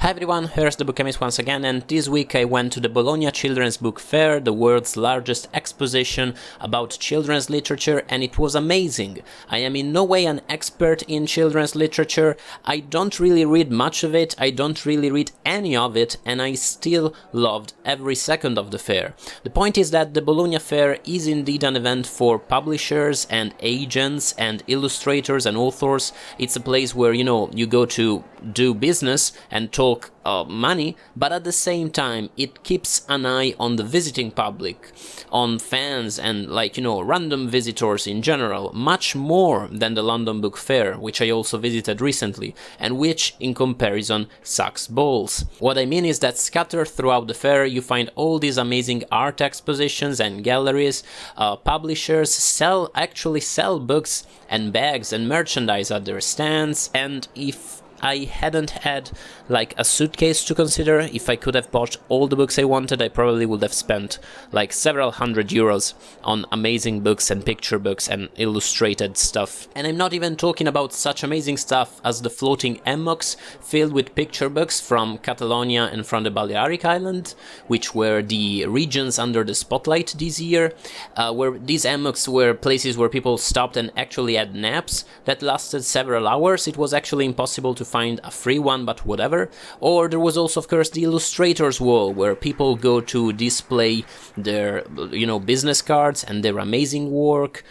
Hi everyone, here's the Book Chemist once again, and this week I went to the Bologna Children's Book Fair, the world's largest exposition about children's literature, and it was amazing. I am in no way an expert in children's literature, I don't really read much of it, I don't really read any of it, and I still loved every second of the fair. The point is that the Bologna Fair is indeed an event for publishers and agents and illustrators and authors. It's a place where, you go to do business and talk money, but at the same time it keeps an eye on the visiting public, on fans and random visitors in general, much more than the London Book Fair, which I also visited recently, and which in comparison sucks balls. What I mean is that scattered throughout the fair you find all these amazing art expositions and galleries. Publishers actually sell books and bags and merchandise at their stands, and if I hadn't had a suitcase to consider, if I could have bought all the books I wanted, I probably would have spent several €100 on amazing books and picture books and illustrated stuff. And I'm not even talking about such amazing stuff as the floating emucs filled with picture books from Catalonia and from the Balearic Island, which were the regions under the spotlight this year, where these emucs were places where people stopped and actually had naps that lasted several hours. It was actually impossible to find a free one, but whatever. Or there was also, of course, the illustrators wall, where people go to display their, business cards and their amazing work.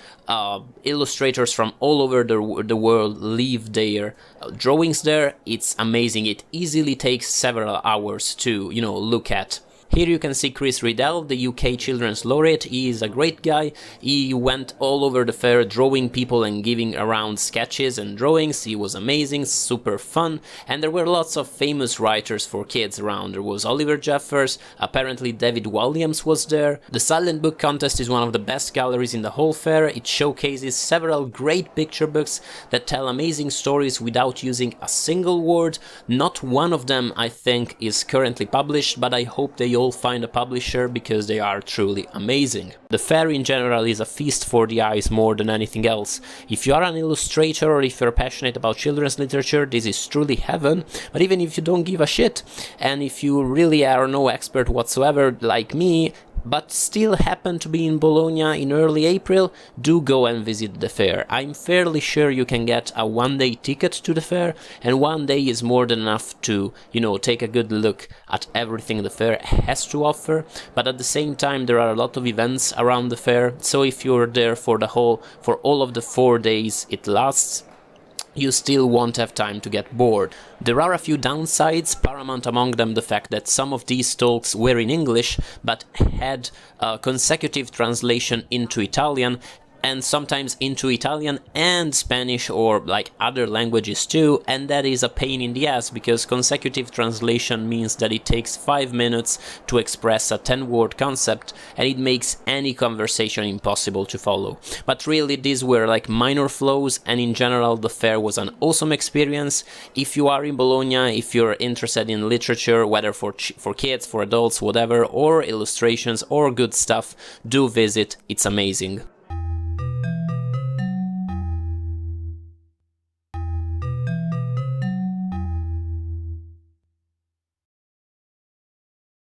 Illustrators from all over the world leave their drawings there. It's amazing. It easily takes several hours to, look at. Here you can see Chris Riddell, the UK Children's Laureate. He is a great guy. He went all over the fair drawing people and giving around sketches and drawings. He was amazing, super fun, and there were lots of famous writers for kids around. There was Oliver Jeffers, apparently David Walliams was there. The Silent Book Contest is one of the best galleries in the whole fair. It showcases several great picture books that tell amazing stories without using a single word. Not one of them, I think, is currently published, but I hope they all find a publisher because they are truly amazing. The fair in general is a feast for the eyes more than anything else. If you are an illustrator or if you're passionate about children's literature, this is truly heaven. But even if you don't give a shit, and if you really are no expert whatsoever like me, but still happen to be in Bologna in early April, do go and visit the fair. I'm fairly sure you can get a one-day ticket to the fair, and one day is more than enough to, take a good look at everything the fair has to offer. But at the same time, there are a lot of events around the fair, so if you're there for all of the 4 days it lasts, you still won't have time to get bored. There are a few downsides, paramount among them the fact that some of these talks were in English, but had consecutive translation into Italian, and sometimes into Italian and Spanish or other languages too, and that is a pain in the ass because consecutive translation means that it takes 5 minutes to express a 10-word concept, and it makes any conversation impossible to follow. But really these were minor flaws, and in general the fair was an awesome experience. If you are in Bologna, if you're interested in literature, whether for kids, for adults, whatever, or illustrations or good stuff, do visit, it's amazing.